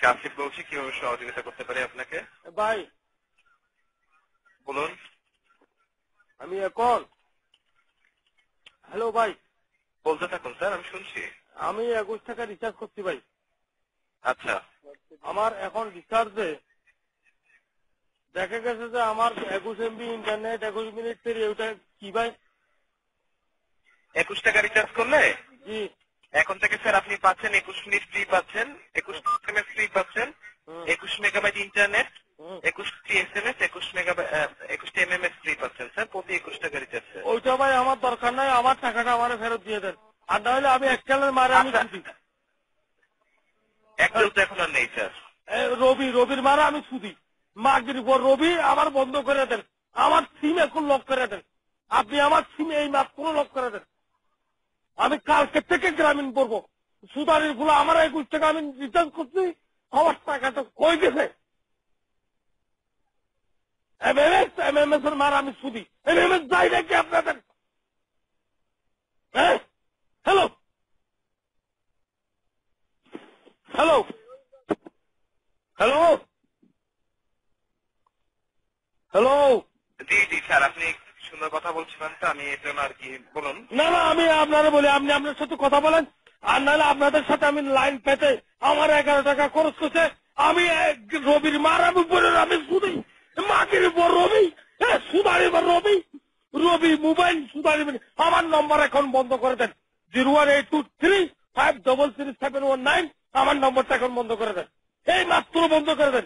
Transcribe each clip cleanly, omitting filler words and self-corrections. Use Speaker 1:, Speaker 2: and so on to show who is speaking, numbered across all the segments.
Speaker 1: থেকে আসিফ বলছি, কিভাবে সহযোগিতা করতে পারি আপনাকে?
Speaker 2: ভাই
Speaker 1: বলুন।
Speaker 2: আমি এখন হ্যালো ভাই,
Speaker 1: বলতে থাকুন স্যার, আমি শুনছি।
Speaker 2: আমি 21 টাকা রিচার্জ করছি ভাই।
Speaker 1: আচ্ছা,
Speaker 2: আমার এখন রিচার্জে দেখা গেছে যে আমার 21 এমবি ইন্টারনেট 21 মিনিট ফ্রি। ওটা কি ভাই?
Speaker 1: 21 টাকা রিচার্জ করলে
Speaker 2: জি।
Speaker 1: এখন থেকে স্যার আপনি পাচ্ছেন 21 মিনিট ফ্রি পাচ্ছেন, 21 এসএমএস ফ্রি পাচ্ছেন, 21 মেগাবাইট ইন্টারনেট, 21টি এসএমএস, 21টি এমএমএস ফ্রি পাচ্ছেন স্যার, প্রতি 21 টাকা রিচার্জ।
Speaker 2: ওইটা ভাই আমার দরকার নাই, আমার টাকাটা আমার ফেরত দিয়ে দেন। আর না হলে আমি এককালের মারে আমি ছুটি।
Speaker 1: একদম তো এখন আর নেই স্যার।
Speaker 2: রবির মারা আমি ছুটি। মাগরির পর রবি আবার বন্ধ করে দেন। আমার সিম এখন লক করে দেন। আপনি আমার সিম এই মাত্র লক করে দেন। আমি কালকে থেকে গ্রামীণ করবো। সুদারির গুলো আমার 21 টাকা আমি রিচার্জ করছি, আমার টাকাটা কই গেছে? এমএমএস এর মার আমি সুদি। এমএমএস যাই নাকি আপনাদের? হ্যাঁ, হ্যালো হ্যালো হ্যালো হ্যালো।
Speaker 1: জি জি স্যার, আপনি সুন্দর কথা বলছিলেন তো, আমি এর জন্য আর কি। বলুন।
Speaker 2: না না, আমি আপনারা বলি, আপনি আপনার সাথে কথা বলেন। আর নাহলে আপনাদের সাথে আমি লাইন পেতে আমার 11 টাকা খরচ করছে। আমি রবির মার আমি বলে আমি সুদি। মাটির উপর রবি, সুদারির উপর রবি, রবি মোবাইল সুদারি। আমার নম্বর এখন বন্ধ করে দেন। 01823533719 আমার নম্বরটা এখন বন্ধ করে দেন। এই মাত্র বন্ধ করে দেন।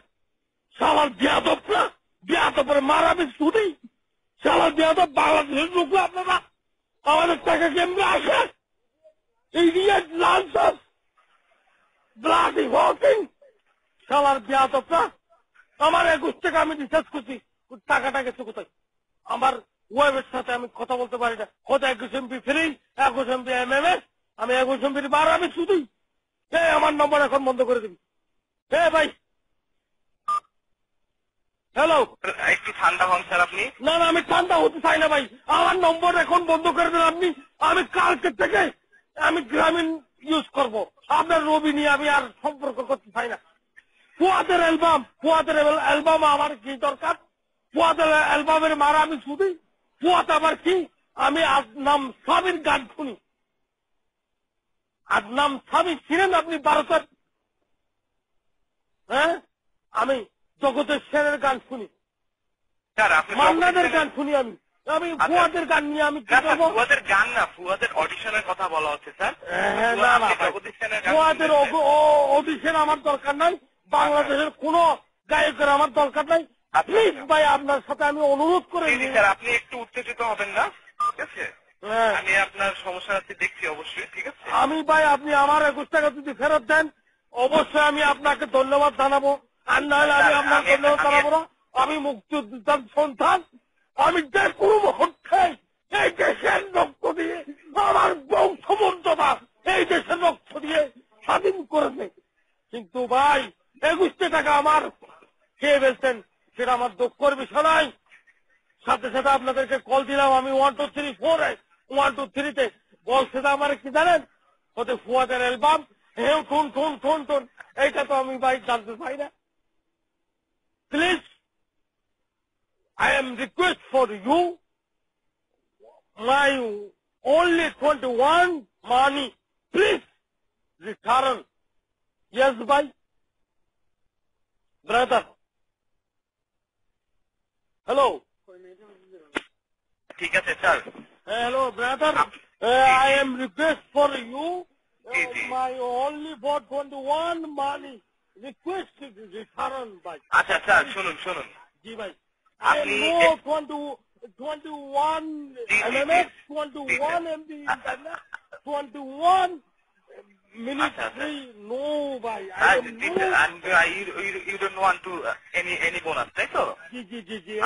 Speaker 2: শালার বিয়াদবরা, বিয়াদবের মার আমি সুদি। শালার বিয়াদব বাংলাদেশের লোক আপনারা আমাদের টাকা কেমনে আসে? ইডিয়েট লান্সার ব্লাডি ওয়াকিং শালার বিয়াদবরা। আমার 21 টাকা আমি রিচার্জ করছি, টাকাটা গেছে কোথায়? আমার ওয়েবের সাথে আমি কথা বলতে পারি না। কত 21 এমবি ফ্রি, 21 এমবি এমএমএস, আমি 21 এমবির বার আমি শুধুই। আমার নম্বর এখন বন্ধ করে দিবি। ভাই হ্যালো।
Speaker 1: একটু ঠান্ডা হন স্যার আপনি।
Speaker 2: না না, আমি ঠান্ডা হতে চাই না ভাই, আমার নম্বর এখন বন্ধ করে দেন আপনি। আমি কালকে থেকে আমি গ্রামীণ ইউজ করব। আপনার রবি নিয়ে আমি আর সম্পর্ক করতে চাই না। ফুয়াদের অ্যালবাম আমার কি দরকার? ফুয়াদের অ্যালবামের মারা আমি শুধু। ফুয়াদ আমার কি? আমি আদনাম স্বামীর গান শুনি। আদনাম স্বামী ছিলেন আপনি ভারতের? হ্যাঁ, আমি জগতের সেনের গান শুনি,
Speaker 1: স্যার আপনি
Speaker 2: মান্নাদের গান শুনি। আমি ফুয়াদের গান নিয়ে আমি কি করবো?
Speaker 1: ফুয়াদের গান না, ফুয়াদের অডিশনের কথা বলা হচ্ছে স্যার।
Speaker 2: না না, ফুয়াদের অডিশন আমার দরকার নাই। বাংলাদেশের কোন গায়কের আমার দরকার নাই। প্লিজ ভাই, আপনার সাথে আমি অনুরোধ করে
Speaker 1: স্যার, আপনি একটু উত্তেজিত হবেন না, ঠিক আছে? আমি আপনার সমস্যাটি দেখছি অবশ্যই, ঠিক আছে?
Speaker 2: আমি ভাই, আপনি আমার 21 টাকা যদি ফেরত দেন অবশ্যই আমি আপনাকে ধন্যবাদ জানাবো। আর নাহলে আমি আপনার ধন্যবাদ জানাবো না। আমি মুক্তিযোদ্ধার সন্তান। আমি যে কোনো মুহূর্তে এই দেশের রক্ত দিয়ে, আমার বংশমর্যাদা এই দেশের রক্ত দিয়ে স্বাধীন করেছে। কিন্তু ভাই 21 টাকা আমার খেয়ে ফেলছেন, সেটা আমার দুঃখের বিষয় নাই। সাথে সাথে আপনাদেরকে কল দিলাম আমি 1234 123-তে। বলছে আমার কি জানেন? ওদের ফুয়াদের অ্যালবাম হেউ টুন টুন টুন টুন, এইটা তো আমি ভাই জানতে চাই না। Please, I am request for you, my only 21 money, please return. Yes, bhai, brother. Hello.
Speaker 1: ঠিক আছে sir.
Speaker 2: Hello, brother. I am request for you, my only for 21 money. Request to return, bhai.
Speaker 1: আচ্ছা sir, শুনুন শুনুন।
Speaker 2: জি ভাই, I am no 21 MMS, 21 MB internet, 21 minutes free. No, bhai. I am no.
Speaker 1: And you don't want to any bonus, তাই তো?
Speaker 2: Ji.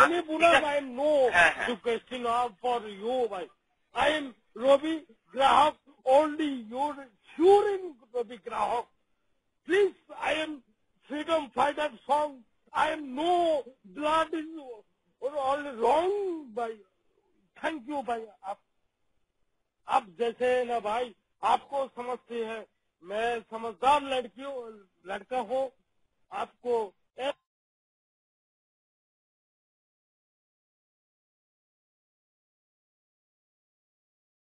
Speaker 2: Any bonus I am no requesting for you, bhai. I am Robi Grahak, only your sure Robi Grahak. Please, I am freedom fighter song. I am no blood is all wrong, भाई. Thank you, भाई. आप जैसे ना भाई, आपको समझते हैं, मैं समझदार लड़का हूँ, आपको